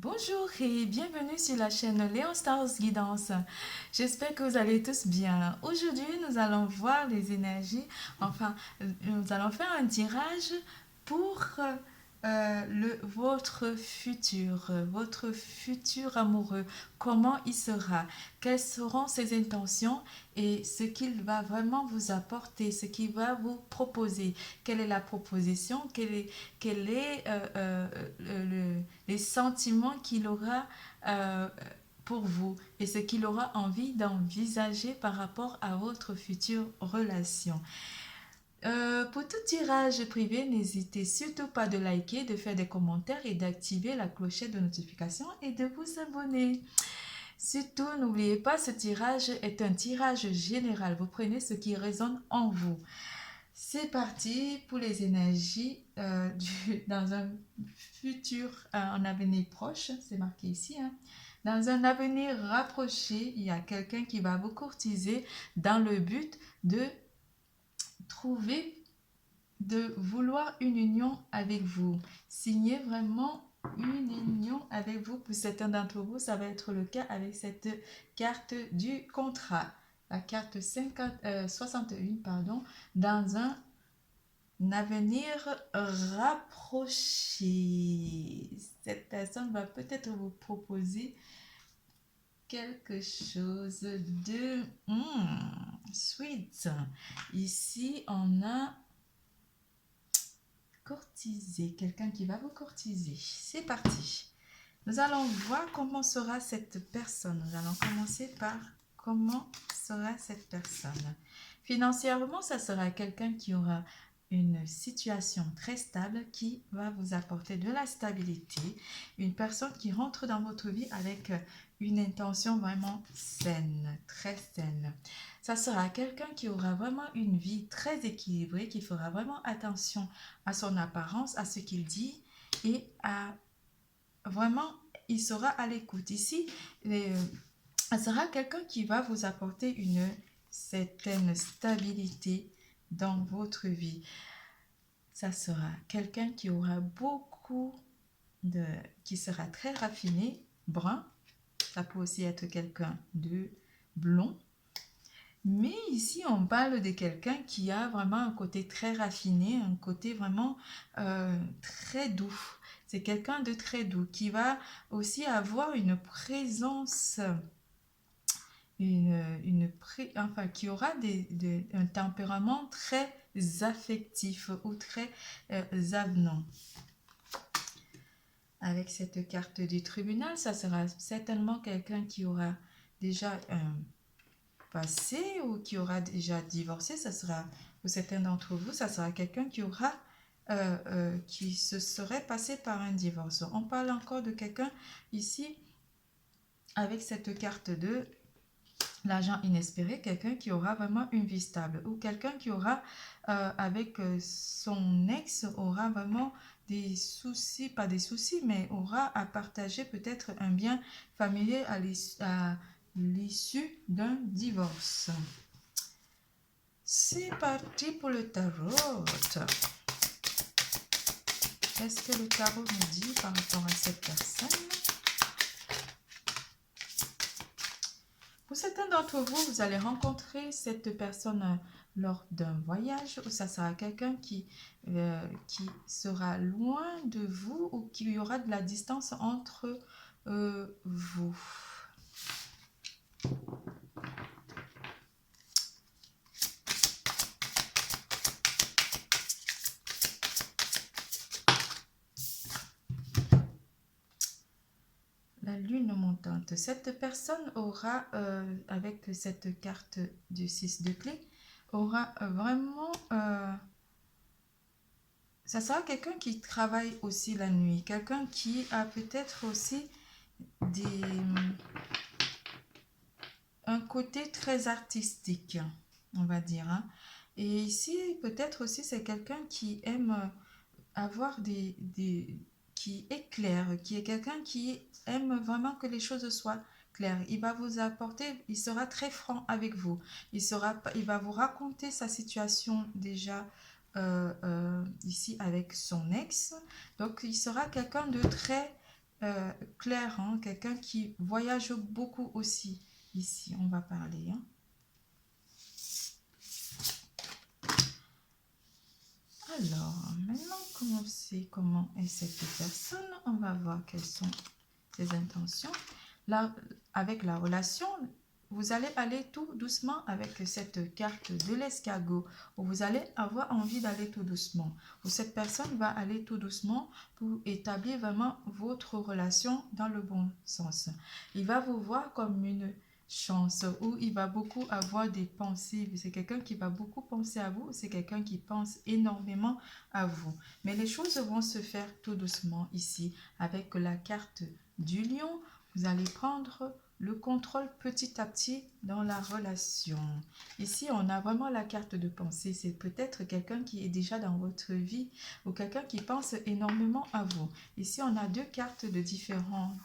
Bonjour et bienvenue sur la chaîne Léon Stars Guidance. J'espère que vous allez tous bien. Aujourd'hui, nous allons voir les énergies, nous allons faire un tirage pour votre futur amoureux. Comment il sera, quelles seront ses intentions et ce qu'il va vraiment vous apporter, ce qu'il va vous proposer. Quelle est la proposition, quel est les sentiments qu'il aura pour vous et ce qu'il aura envie d'envisager par rapport à votre future relation. Pour tout tirage privé, n'hésitez surtout pas de liker, de faire des commentaires et d'activer la clochette de notification et de vous abonner. Surtout, n'oubliez pas, ce tirage est un tirage général. Vous prenez ce qui résonne en vous. C'est parti pour les énergies dans un futur, un avenir proche, c'est marqué ici. Dans un avenir rapproché, il y a quelqu'un qui va vous courtiser dans le but de de vouloir une union avec vous. Signer vraiment une union avec vous. Pour certains d'entre vous, ça va être le cas avec cette carte du contrat. La carte 61, pardon, dans un avenir rapproché. Cette personne va peut-être vous proposer quelque chose de sweet. Ici, on a courtiser, quelqu'un qui va vous courtiser. C'est parti. Nous allons voir comment sera cette personne. Nous allons commencer par comment sera cette personne. Financièrement, ça sera quelqu'un qui aura une situation très stable qui va vous apporter de la stabilité. Une personne qui rentre dans votre vie avec une intention vraiment saine, très saine. Ça sera quelqu'un qui aura vraiment une vie très équilibrée, qui fera vraiment attention à son apparence, à ce qu'il dit et à vraiment, il sera à l'écoute. Ici, ça sera quelqu'un qui va vous apporter une certaine stabilité dans votre vie. Ça sera quelqu'un qui aura qui sera très raffiné, brun. Ça peut aussi être quelqu'un de blond. Mais ici, on parle de quelqu'un qui a vraiment un côté très raffiné, un côté vraiment très doux. C'est quelqu'un de très doux qui va aussi avoir une présence, qui aura un tempérament très affectif ou très avenant. Avec cette carte du tribunal, ça sera certainement quelqu'un qui aura déjà un passé ou qui aura déjà divorcé. Ça sera, pour certains d'entre vous, ça sera quelqu'un qui aura qui se serait passé par un divorce. On parle encore de quelqu'un ici avec cette carte de l'argent inespéré, quelqu'un qui aura vraiment une vie stable ou quelqu'un qui aura avec son ex aura vraiment des soucis, pas des soucis, mais aura à partager peut-être un bien familier à l'issue d'un divorce. C'est parti pour le tarot. Qu'est-ce que le tarot nous dit par rapport à cette personne? Pour certains d'entre vous, vous allez rencontrer cette personne lors d'un voyage ou ça sera quelqu'un qui sera loin de vous ou qu'il y aura de la distance entre vous. La lune montante. Cette personne aura, avec cette carte du 6 de clé, aura vraiment... ça sera quelqu'un qui travaille aussi la nuit. Quelqu'un qui a peut-être aussi un côté très artistique, on va dire. Et ici, peut-être aussi, c'est quelqu'un qui aime avoir qui est clair, qui est quelqu'un qui aime vraiment que les choses soient claires. Il va vous apporter, il sera très franc avec vous. Il va vous raconter sa situation déjà ici avec son ex. Donc, il sera quelqu'un de très clair, hein, quelqu'un qui voyage beaucoup aussi. Ici, on va parler. Hein. Alors, maintenant qu'on sait comment est cette personne, on va voir quelles sont ses intentions. Là, avec la relation, vous allez aller tout doucement avec cette carte de l'escargot. Vous allez avoir envie d'aller tout doucement. Ou cette personne va aller tout doucement pour établir vraiment votre relation dans le bon sens. Il va vous voir comme une chance où il va beaucoup avoir des pensées. C'est quelqu'un qui va beaucoup penser à vous. C'est quelqu'un qui pense énormément à vous. Mais les choses vont se faire tout doucement ici avec la carte du lion. Vous allez prendre le contrôle petit à petit dans la relation. Ici, on a vraiment la carte de pensée. C'est peut-être quelqu'un qui est déjà dans votre vie ou quelqu'un qui pense énormément à vous. Ici, on a deux cartes de différents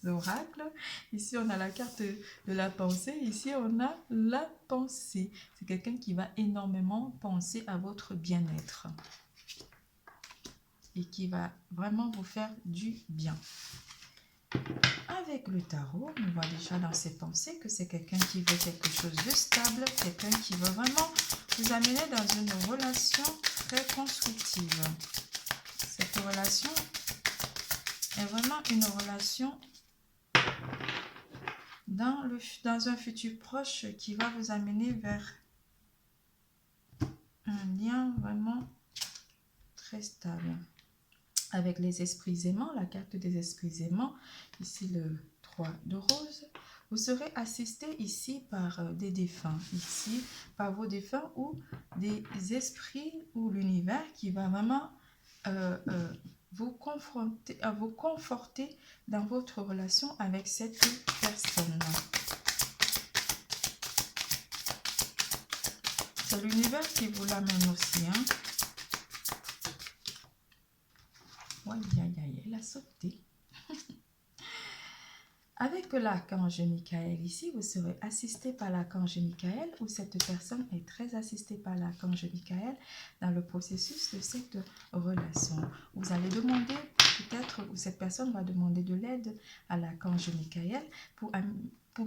oracles. Ici, on a la carte de la pensée. Ici, on a la pensée. C'est quelqu'un qui va énormément penser à votre bien-être et qui va vraiment vous faire du bien. Avec le tarot, on voit déjà dans ses pensées que c'est quelqu'un qui veut quelque chose de stable, quelqu'un qui veut vraiment vous amener dans une relation très constructive. Cette relation est vraiment une relation dans un futur proche qui va vous amener vers un lien vraiment très stable. Avec les esprits aimants, la carte des esprits aimants, ici le 3 de rose, vous serez assisté ici par des défunts, ici par vos défunts ou des esprits ou l'univers qui va vraiment vous conforter dans votre relation avec cette personne. C'est l'univers qui vous l'amène aussi. Hein? Aïe, aïe, aïe, elle a sauté. Avec l'archange Michael ici, vous serez assisté par l'archange Michael ou cette personne est très assistée par l'archange Michael dans le processus de cette relation. Vous allez demander, peut-être, ou cette personne va demander de l'aide à l'archange Michael pour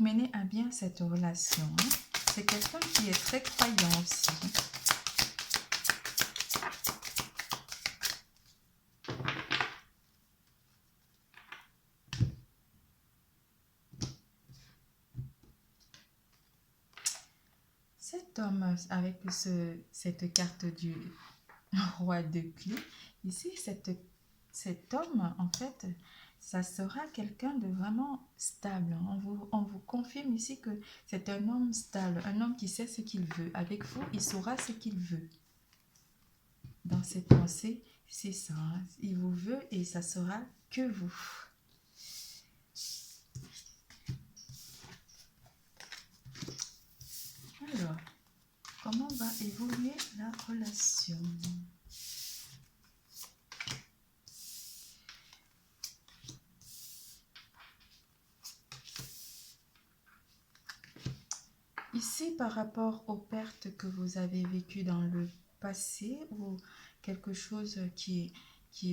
mener à bien cette relation. C'est quelqu'un qui est très croyant aussi. Cet homme avec cette carte du roi de clés, ici cet homme en fait, ça sera quelqu'un de vraiment stable. On vous confirme ici que c'est un homme stable, un homme qui sait ce qu'il veut. Avec vous, il saura ce qu'il veut. Dans ses pensées, c'est ça. Hein. Il vous veut et ça sera que vous. Alors, comment va évoluer la relation? Ici, par rapport aux pertes que vous avez vécues dans le passé ou quelque chose qui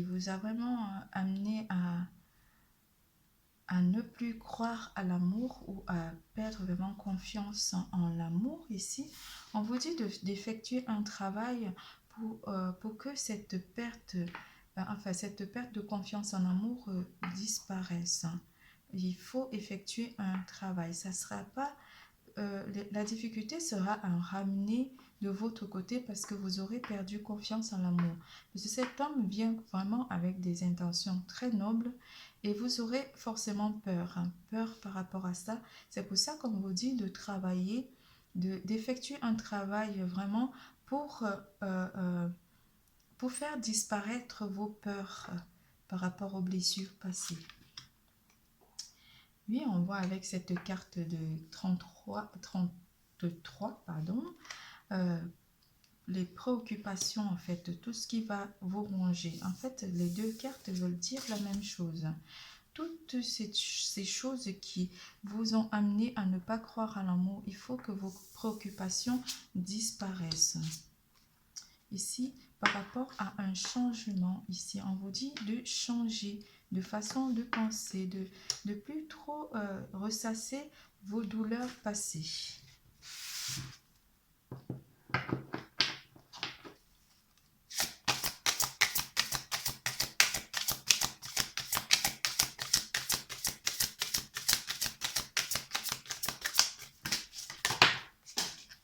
vous a vraiment amené à ne plus croire à l'amour ou à perdre vraiment confiance en l'amour, ici, on vous dit d'effectuer un travail pour que cette perte de confiance en amour disparaisse. Il faut effectuer un travail. Ça sera pas la difficulté sera à ramener de votre côté parce que vous aurez perdu confiance en l'amour. Parce que cet homme vient vraiment avec des intentions très nobles et vous aurez forcément peur. Hein, peur par rapport à ça. C'est pour ça qu'on vous dit de travailler, d'effectuer un travail vraiment pour faire disparaître vos peurs par rapport aux blessures passées. Oui, on voit avec cette carte de 33 pardon, les préoccupations, en fait, tout ce qui va vous ronger. En fait, les deux cartes veulent dire la même chose. Toutes ces choses qui vous ont amené à ne pas croire à l'amour, il faut que vos préoccupations disparaissent. Ici, par rapport à un changement, ici, on vous dit de changer de façon de penser, de plus trop ressasser vos douleurs passées.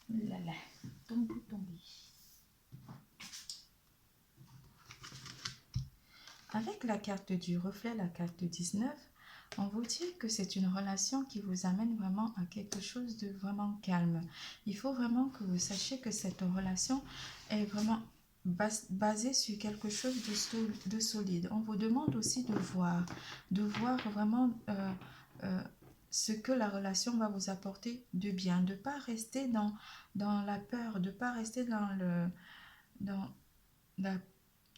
Là là, tombez. Avec la carte du reflet, la carte 19, on vous dit que c'est une relation qui vous amène vraiment à quelque chose de vraiment calme. Il faut vraiment que vous sachiez que cette relation est vraiment basée sur quelque chose de solide. On vous demande aussi de voir vraiment ce que la relation va vous apporter de bien, de ne pas rester dans la peur, de ne pas rester dans la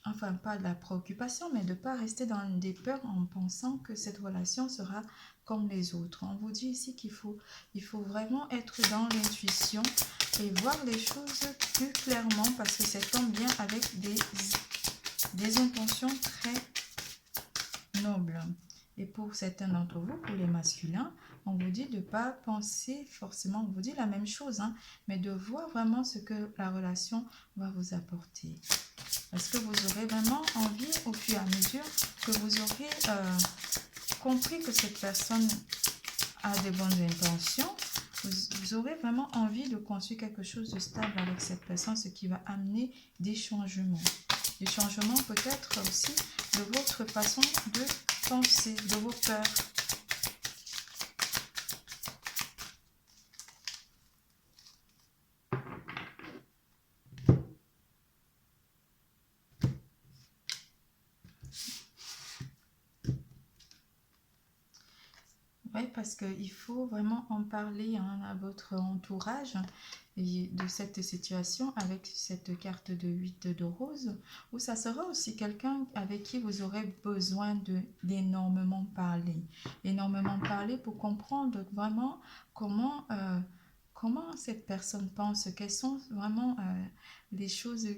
enfin pas de la préoccupation, mais de ne pas rester dans des peurs en pensant que cette relation sera comme les autres. On vous dit ici il faut vraiment être dans l'intuition et voir les choses plus clairement parce que ça tombe bien avec des intentions très nobles. Et pour certains d'entre vous, pour les masculins, on vous dit de ne pas penser forcément, on vous dit la même chose, hein, mais de voir vraiment ce que la relation va vous apporter. Parce que vous aurez vraiment envie, au fur et à mesure que vous aurez compris que cette personne a de bonnes intentions, vous aurez vraiment envie de construire quelque chose de stable avec cette personne, ce qui va amener des changements. Des changements peut-être aussi de votre façon de penser, de vos peurs. Oui, parce qu'il faut vraiment en parler à votre entourage de cette situation avec cette carte de 8 de rose, ou ça sera aussi quelqu'un avec qui vous aurez besoin d'énormément parler. Énormément parler pour comprendre vraiment comment cette personne pense, quelles sont vraiment les choses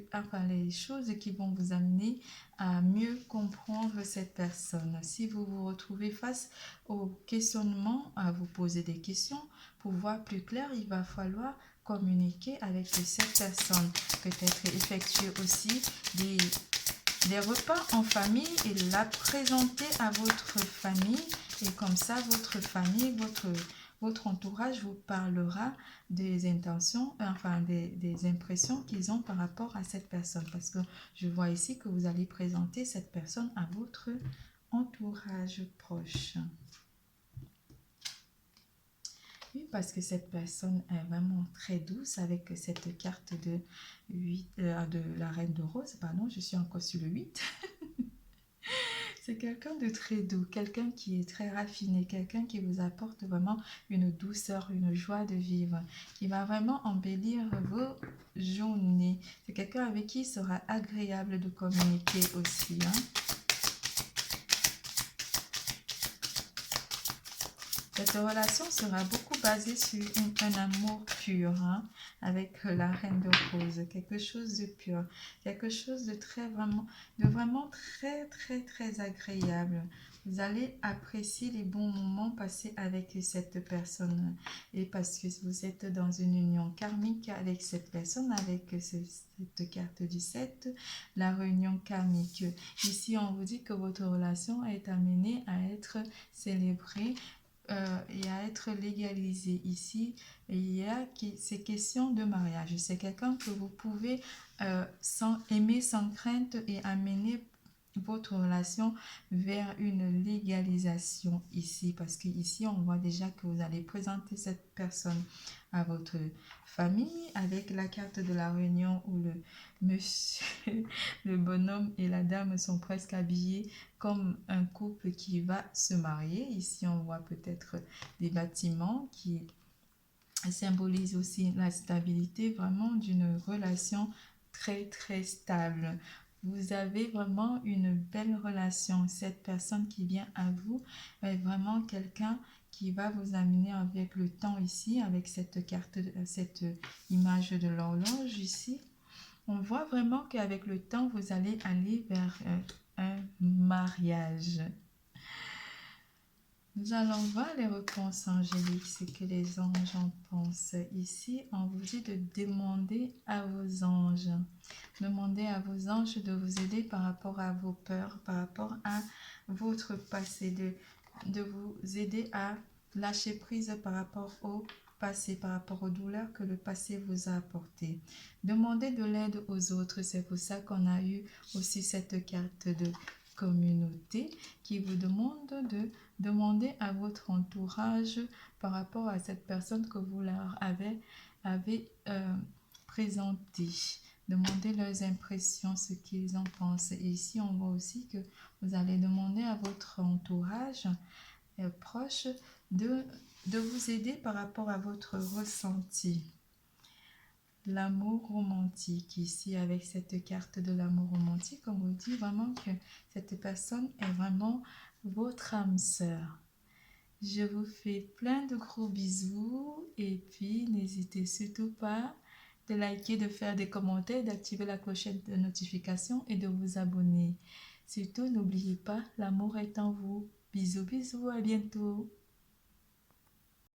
qui vont vous amener à mieux comprendre cette personne. Si vous vous retrouvez face au questionnement, à vous poser des questions, pour voir plus clair, il va falloir communiquer avec cette personne. Peut-être effectuer aussi des repas en famille et la présenter à votre famille. Et comme ça, votre famille, votre entourage vous parlera des intentions, enfin des impressions qu'ils ont par rapport à cette personne. Parce que je vois ici que vous allez présenter cette personne à votre entourage proche. Oui, parce que cette personne est vraiment très douce avec cette carte de la reine de rose. Pardon, je suis encore sur le 8. C'est quelqu'un de très doux, quelqu'un qui est très raffiné, quelqu'un qui vous apporte vraiment une douceur, une joie de vivre, qui va vraiment embellir vos journées. C'est quelqu'un avec qui il sera agréable de communiquer aussi, hein. Cette relation sera beaucoup basée sur un amour pur, hein, avec la reine de rose, quelque chose de pur, quelque chose de vraiment très très très agréable. Vous allez apprécier les bons moments passés avec cette personne et parce que vous êtes dans une union karmique avec cette personne, avec cette carte du 7, la réunion karmique. Ici, on vous dit que votre relation est amenée à être célébrée et à être légalisé. Ici, il y a ces questions de mariage. C'est quelqu'un que vous pouvez aimer sans crainte et amener votre relation vers une légalisation ici. Parce que ici, on voit déjà que vous allez présenter cette personne à votre famille avec la carte de la réunion où le monsieur, le bonhomme et la dame sont presque habillés comme un couple qui va se marier. Ici, on voit peut-être des bâtiments qui symbolisent aussi la stabilité vraiment d'une relation très très stable. Vous avez vraiment une belle relation. Cette personne qui vient à vous est vraiment quelqu'un qui va vous amener avec le temps ici, avec cette carte, cette image de l'horloge ici. On voit vraiment qu'avec le temps, vous allez aller vers un mariage. Nous allons voir les réponses angéliques, ce que les anges en pensent. Ici, on vous dit de demander à vos anges. Demandez à vos anges de vous aider par rapport à vos peurs, par rapport à votre passé, de vous aider à lâcher prise par rapport au passé, par rapport aux douleurs que le passé vous a apportées. Demandez de l'aide aux autres, c'est pour ça qu'on a eu aussi cette carte de communauté qui vous demande de demander à votre entourage par rapport à cette personne que vous leur avez présentée. Demandez leurs impressions, ce qu'ils en pensent. Et ici, on voit aussi que vous allez demander à votre entourage proche de vous aider par rapport à votre ressenti. L'amour romantique, ici avec cette carte de l'amour romantique, on vous dit vraiment que cette personne est vraiment votre âme sœur. Je vous fais plein de gros bisous et puis n'hésitez surtout pas de liker, de faire des commentaires, d'activer la clochette de notification et de vous abonner. Surtout, n'oubliez pas, l'amour est en vous. Bisous, bisous, à bientôt.